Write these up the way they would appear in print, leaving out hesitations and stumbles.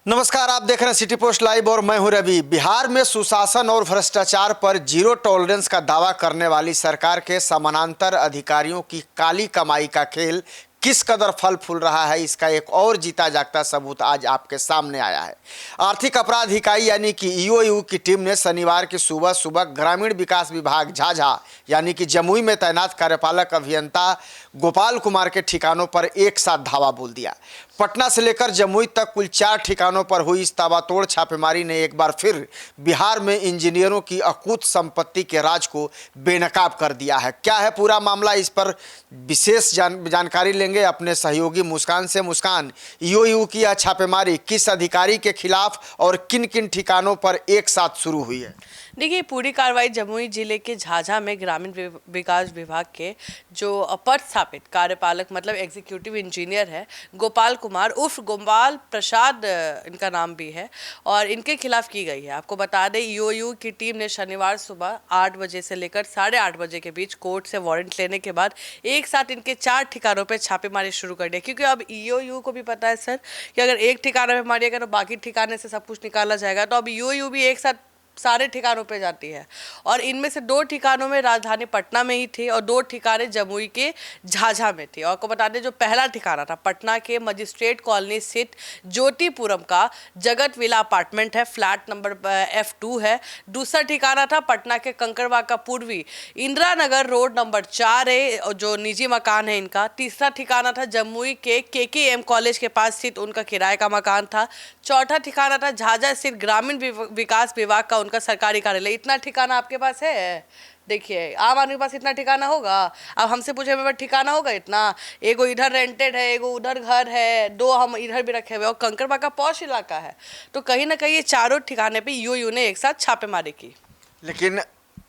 नमस्कार, आप देख रहे हैं सिटी पोस्ट लाइव और मैं हूं रवि। बिहार में सुशासन और भ्रष्टाचार पर जीरो टॉलरेंस का दावा करने वाली सरकार के समानांतर अधिकारियों की काली कमाई का खेल किस कदर फल फूल रहा है, इसका एक और जीता जागता सबूत आज आपके सामने आया है। आर्थिक अपराध इकाई यानी कि ईओयू की टीम ने शनिवार की सुबह सुबह ग्रामीण विकास विभाग झाझा यानी कि जमुई में तैनात कार्यपालक अभियंता गोपाल कुमार के ठिकानों पर एक साथ धावा बोल दिया। पटना से लेकर जमुई तक कुल 4 ठिकानों पर हुई इस ताबड़तोड़ छापेमारी ने एक बार फिर बिहार में इंजीनियरों की अकूत संपत्ति के राज को बेनकाब कर दिया है। क्या है पूरा मामला, इस पर विशेष जानकारी लेंगे अपने सहयोगी मुस्कान से। मुस्कान, ईओयू की यह छापेमारी किस अधिकारी के खिलाफ और किन किन ठिकानों पर एक साथ शुरू हुई है? देखिए, पूरी कार्रवाई जमुई जिले के झाझा में ग्रामीण विकास विभाग के जो पदस्थापित कार्यपालक मतलब एग्जीक्यूटिव इंजीनियर है गोपाल कुमार उर्फ गोपाल प्रसाद इनका नाम भी है, और इनके खिलाफ की गई है। आपको बता दें, ईओयू की टीम ने शनिवार सुबह 8 बजे से लेकर 8:30 बजे के बीच कोर्ट से वारंट लेने के बाद एक साथ इनके 4 ठिकानों पर छापेमारी शुरू कर दी। क्योंकि अब ईओयू को भी पता है सर कि अगर एक ठिकाने पर मारिएगा तो बाकी ठिकाने से सब कुछ निकाला जाएगा, तो अब ईओयू भी एक साथ सारे ठिकानों पे जाती है। और इनमें से 2 ठिकानों में राजधानी पटना में ही थी और 2 ठिकाने जमुई के झाझा में थी। और आपको बता दें, जो पहला ठिकाना था पटना के मजिस्ट्रेट कॉलोनी स्थित ज्योतिपुरम का जगत विला अपार्टमेंट है, फ्लैट नंबर F2 है। दूसरा ठिकाना था पटना के कंकड़बाग का पूर्वी इंदिरा नगर रोड नंबर 4 है, जो निजी मकान है इनका। तीसरा ठिकाना था जमुई के KKM कॉलेज के पास स्थित उनका किराए का मकान था। चौथा ठिकाना था झाझा स्थित ग्रामीण विकास विभाग का उनका सरकारी कार्यालय। इतना ठिकाना आपके पास है? देखिए, आम आदमी के पास इतना ठिकाना होगा? अब हमसे पूछे मेरे पास ठिकाना होगा इतना? एगो इधर रेंटेड है, एगो उधर घर है, 2 हम इधर भी रखे हुए, और कंकड़बाग का पॉश इलाका है। तो कहीं ना कहीं ये चारों ठिकाने पे ईओयू ने एक साथ छापेमारी की। लेकिन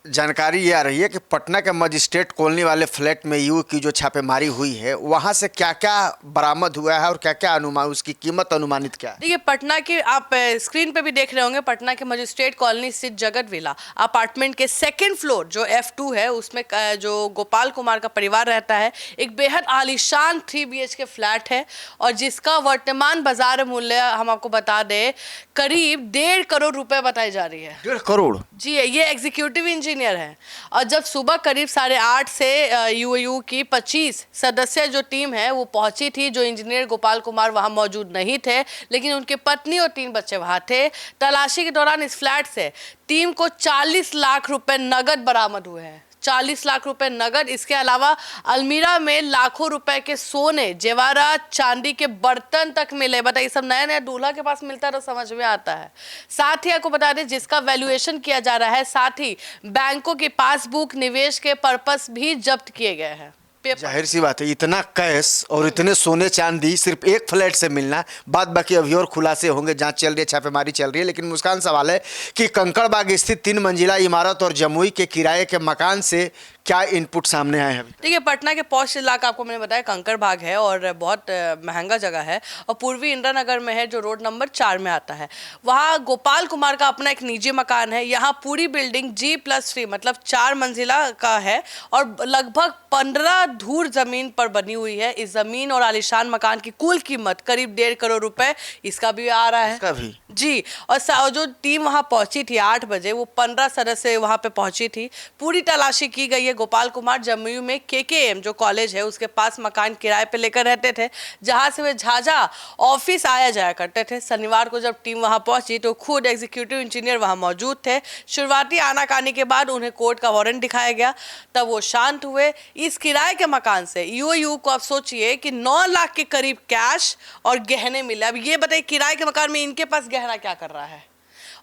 जानकारी ये आ रही है कि पटना के मजिस्ट्रेट कॉलोनी वाले फ्लैट में ईओयू की जो छापेमारी हुई है, वहां से क्या क्या बरामद हुआ है और क्या क्या अनुमान, उसकी कीमत अनुमानित क्या है? देखिए, पटना के आप स्क्रीन पे भी देख रहे होंगे, पटना के मजिस्ट्रेट कॉलोनी स्थित जगत विला अपार्टमेंट के 2nd फ्लोर जो F2 है, उसमें जो गोपाल कुमार का परिवार रहता है, एक बेहद आलीशान 3 BHK फ्लैट है, और जिसका वर्तमान बाजार मूल्य हम आपको बता दें करीब 1.5 करोड़ रुपए बताई जा रही है। 1.5 करोड़? जी, ये एग्जीक्यूटिव इंजीनियर है। और जब सुबह करीब 8:30 से ईओयू की 25 सदस्य जो टीम है वो पहुंची थी, जो इंजीनियर गोपाल कुमार वहां मौजूद नहीं थे, लेकिन उनके पत्नी और 3 बच्चे वहां थे। तलाशी के दौरान इस फ्लैट से टीम को 40 लाख रुपए नगद बरामद हुए हैं। 40 लाख रुपए नगद। इसके अलावा अलमीरा में लाखों रुपए के सोने, जेवरात, चांदी के बर्तन तक मिले। बताइए, सब नया नया दूल्हा के पास मिलता है तो समझ में आता है। साथ ही आपको बता दें, जिसका वैल्यूएशन किया जा रहा है, साथ ही बैंकों की पासबुक, निवेश के पर्पस भी जब्त किए गए हैं। जाहिर सी बात है, इतना कैश और इतने सोने चांदी सिर्फ एक फ्लैट से मिलना, बाद बाकी अभी और खुलासे होंगे, जांच चल रही है, छापेमारी चल रही है। लेकिन मुस्कान, सवाल है कि कंकड़बाग स्थित 3 मंजिला इमारत और जमुई के किराए के मकान से क्या इनपुट सामने आए हैं? देखिए, पटना के पॉश इलाका आपको मैंने बताया कंकड़बाग है और बहुत महंगा जगह है, और पूर्वी इंदिरा नगर में है जो रोड नंबर 4 में आता है। वहाँ गोपाल कुमार का अपना एक निजी मकान है। यहाँ पूरी बिल्डिंग G+3 मतलब 4 मंजिला का है और लगभग 15 धूर जमीन पर बनी हुई है। इस जमीन और आलीशान मकान की कुल कीमत करीब 1.5 करोड़ रुपए इसका भी आ रहा है। इसका भी? जी। और जो टीम वहां पहुंची थी 8 बजे, वो 15 सदस्य वहां पे पहुंची थी। पूरी तलाशी की गई है। गोपाल कुमार जमुई में KKM जो कॉलेज है उसके पास मकान किराए पे लेकर रहते थे, जहां से वे झाझा ऑफिस आया जाया करते थे। शनिवार को जब टीम वहां पहुंची तो खुद एग्जीक्यूटिव इंजीनियर वहां मौजूद थे। शुरुआती आनाकानी के बाद उन्हें कोर्ट का वारंट दिखाया गया, तब वो शांत हुए। इस किराए के मकान से ईओयू को आप सोचिए कि 9 लाख के करीब कैश और गहने मिले। अब ये बताइए, किराए के मकान में इनके पास गहना क्या कर रहा है?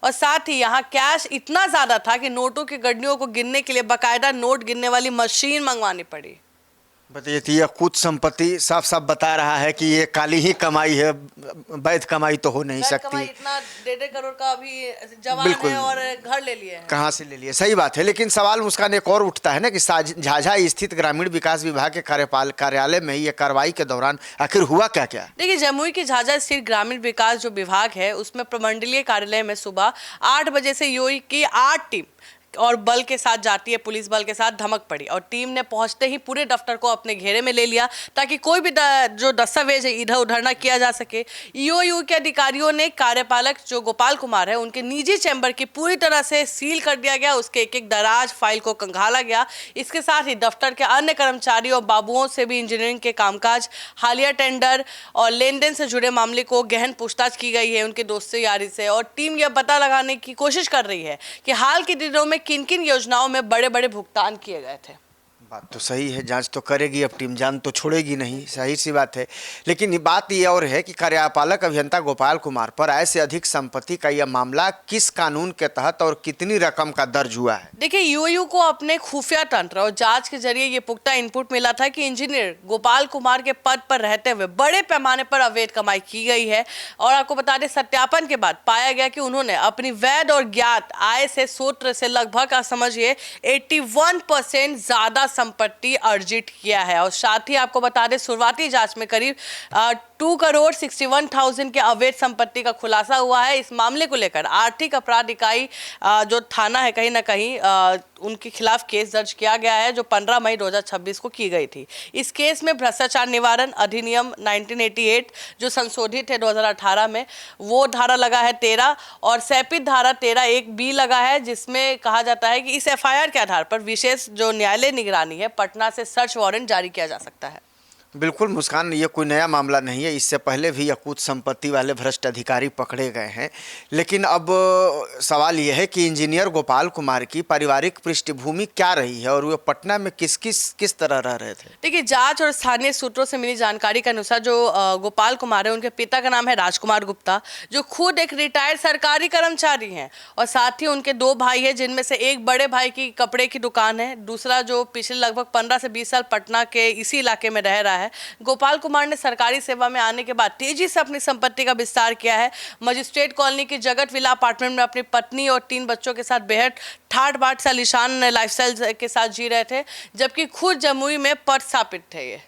और साथ ही यहाँ कैश इतना ज्यादा था कि नोटों की गड्डियों को गिनने के लिए बाकायदा नोट गिनने वाली मशीन मंगवानी पड़ी। बताइए, तो यह कुछ संपत्ति साफ साफ बता रहा है कि ये काली ही कमाई है, वैध कमाई तो हो नहीं सकती। इतना 1.5 करोड़ का अभी जवान है और घर ले लिए हैं। कहाँ से ले लिए? सही बात है। लेकिन सवाल मुस्कान एक और उठता है ना कि झाझा स्थित ग्रामीण विकास विभाग के कार्यालय में ये कार्रवाई के दौरान आखिर हुआ क्या क्या? देखिए, जमुई के झाझा स्थित ग्रामीण विकास जो विभाग है उसमें प्रमंडलीय कार्यालय में सुबह 8 बजे से ईओयू की 8 टीम और बल के साथ जाती है, पुलिस बल के साथ धमक पड़ी और टीम ने पहुंचते ही पूरे दफ्तर को अपने घेरे में ले लिया ताकि कोई भी जो दस्तावेज है इधर उधर ना किया जा सके। ईओयू के अधिकारियों ने कार्यपालक जो गोपाल कुमार है उनके निजी चैम्बर की पूरी तरह से सील कर दिया गया, उसके एक एक दराज फाइल को खंगाला गया। इसके साथ ही दफ्तर के अन्य कर्मचारियों और बाबुओं से भी इंजीनियरिंग के कामकाज, हालिया टेंडर और लेन देन से जुड़े मामले को गहन पूछताछ की गई है उनके दोस्त से यारी से। और टीम यह पता लगाने की कोशिश कर रही है कि हाल के दिनों में किन किन योजनाओं में बड़े बड़े भुगतान किए गए थे। बात तो सही है, जांच तो करेगी अब टीम, जान तो छोड़ेगी नहीं, सही सी बात है। लेकिन ये बात ये और है कि कार्यपालक अभियंता गोपाल कुमार पर आय से अधिक संपत्ति का यह मामला किस कानून के तहत और कितनी रकम का दर्ज हुआ है? देखिए, ईओयू को अपने खुफिया तंत्र और जांच के जरिए ये पुख्ता इनपुट मिला था कि इंजीनियर गोपाल कुमार के पद पर रहते हुए बड़े पैमाने पर अवैध कमाई की गई है। और आपको बता दें, सत्यापन के बाद पाया गया कि उन्होंने अपनी वैध और ज्ञात आय से स्रोत से लगभग आप समझिए 81% ज्यादा संपत्ति अर्जित किया है। और साथ ही आपको बता दें, शुरुआती जांच में करीब 2,61,00,000 के अवैध संपत्ति का खुलासा हुआ है। इस मामले को लेकर आर्थिक अपराध इकाई जो थाना है कहीं ना कहीं उनके खिलाफ केस दर्ज किया गया है जो 15 मई 2026 को की गई थी। इस केस में भ्रष्टाचार निवारण अधिनियम 1988 जो संशोधित है 2018 में, वो धारा लगा है 13 और सैपित धारा 13(1)(b) लगा है, जिसमें कहा जाता है कि इस एफआईआर के आधार पर विशेष जो न्यायालय निगरानी है पटना से सर्च वारंट जारी किया जा सकता है। बिल्कुल मुस्कान, ये कोई नया मामला नहीं है, इससे पहले भी अकूत संपत्ति वाले भ्रष्ट अधिकारी पकड़े गए हैं। लेकिन अब सवाल यह है कि इंजीनियर गोपाल कुमार की पारिवारिक पृष्ठभूमि क्या रही है और वे पटना में किस तरह रह रहे थे? देखिए, जांच और स्थानीय सूत्रों से मिली जानकारी के अनुसार जो गोपाल कुमार है उनके पिता का नाम है राजकुमार गुप्ता, जो खुद एक रिटायर्ड सरकारी कर्मचारी हैं और साथ ही उनके 2 भाई हैं, जिनमें से एक बड़े भाई की कपड़े की दुकान है, दूसरा जो पिछले लगभग 15 से 20 साल पटना के इसी इलाके में रह रहा है। गोपाल कुमार ने सरकारी सेवा में आने के बाद तेजी से अपनी संपत्ति का विस्तार किया है। मजिस्ट्रेट कॉलोनी की जगत विला अपार्टमेंट में अपनी पत्नी और 3 बच्चों के साथ बेहद ठाट बाट से आलीशान लाइफस्टाइल के साथ जी रहे थे, जबकि खुद जमुई में पदस्थापित थे। ये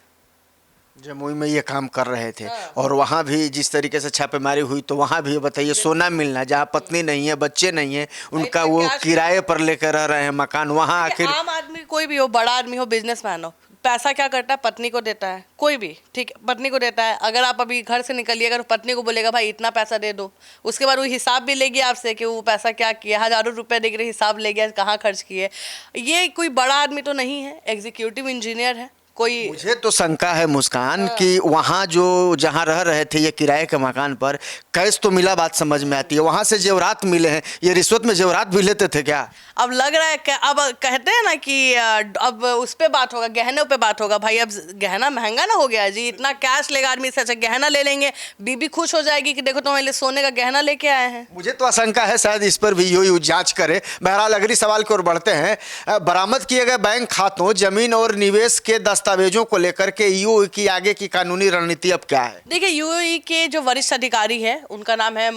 जमुई में ये काम कर रहे थे। और वहाँ भी जिस तरीके से छापेमारी हुई तो वहाँ भी बताइए, सोना मिलना, जहाँ पत्नी नहीं है, बच्चे नहीं है, उनका वो किराए पर लेकर रह रहे हैं मकान, वहाँ आखिर आम आदमी कोई भी हो, बड़ा आदमी हो, बिजनेसमैन हो, पैसा क्या करता है? पत्नी को देता है। कोई भी, ठीक है, पत्नी को देता है। अगर आप अभी घर से निकलिएगा तो पत्नी को बोलेगा भाई इतना पैसा दे दो, उसके बाद वो हिसाब भी लेगी आपसे कि वो पैसा क्या किया, हजारों रुपए देकर हिसाब ले गया कहाँ खर्च किए। ये कोई बड़ा आदमी तो नहीं है, एग्जीक्यूटिव इंजीनियर है। कोई मुझे तो शंका है मुस्कान कि वहाँ जहाँ रह रहे थे ये किराए के मकान पर, कैश तो मिला, बात समझ में आती है, वहाँ से जेवरात मिले हैं, ये रिश्वत में जेवरात भी लेते थे क्या? अब लग रहा है कि अब कहते हैं ना कि अब उस पे बात होगा, गहनों पे बात होगा। भाई अब गहना महंगा ना हो गया जी, इतना कैश लेगा आदमी से अच्छा गहना ले लेंगे, बीबी खुश हो जाएगी कि देखो तुम्हारे लिए सोने का गहना लेके आए हैं। मुझे तो आशंका है शायद इस पर भी यूं जांच करे। बहरहाल अगली सवाल की ओर बढ़ते हैं। बरामद किए गए बैंक खातों, जमीन और निवेश के दस्तावेजों को लेकर के ईओयू की आगे की कानूनी रणनीति अब क्या है? देखिए, ईओयू के जो वरिष्ठ अधिकारी है उनका नाम है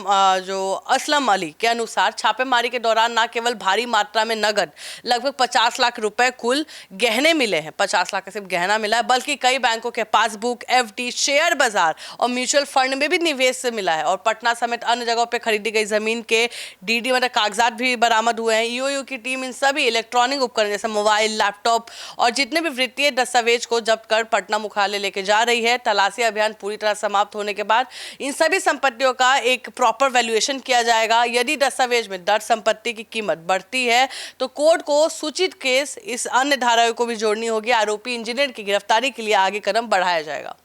जो असलम अली के अनुसार छापेमारी के दौरान न केवल भारी मात्रा में नगद लगभग 50 लाख रुपए कुल गहने मिले हैं, 50 लाख का सिर्फ गहना मिला है, बल्कि कई बैंकों के पासबुक, एफडी, शेयर बाजार और म्यूचुअल फंड में भी निवेश से मिला है। और पटना समेत अन्य जगहों पर खरीदी गई जमीन के डीडी मतलब कागजात भी बरामद हुए हैं। ईओयू की टीम इन सभी इलेक्ट्रॉनिक उपकरण जैसे मोबाइल, लैपटॉप और जितने भी वित्तीय दस्तावेज को जब्त कर पटना मुख्यालय लेके जा रही है। तलाशी अभियान पूरी तरह समाप्त होने के बाद इन सभी संपत्तियों का एक प्रॉपर वैल्यूएशन किया जाएगा। यदि दस्तावेज में दर्ज संपत्ति की कीमत बढ़ती है तो कोर्ट को सूचित केस इस अन्य धाराओं को भी जोड़नी होगी। आरोपी इंजीनियर की गिरफ्तारी के लिए आगे कदम बढ़ाया जाएगा।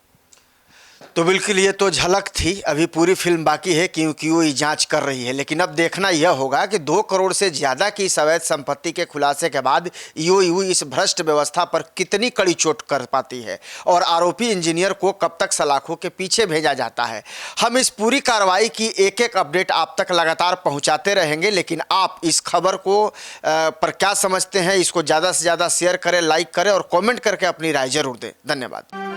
तो बिल्कुल ये तो झलक थी, अभी पूरी फिल्म बाकी है क्योंकि वो जांच कर रही है। लेकिन अब देखना यह होगा कि 2 करोड़ से ज़्यादा की इस अवैध संपत्ति के खुलासे के बाद ईओयू इस भ्रष्ट व्यवस्था पर कितनी कड़ी चोट कर पाती है और आरोपी इंजीनियर को कब तक सलाखों के पीछे भेजा जाता है। हम इस पूरी कार्रवाई की एक अपडेट आप तक लगातार पहुँचाते रहेंगे। लेकिन आप इस खबर को पर क्या समझते हैं, इसको ज़्यादा से ज़्यादा शेयर करें, लाइक करें और कॉमेंट करके अपनी राय जरूर दें। धन्यवाद।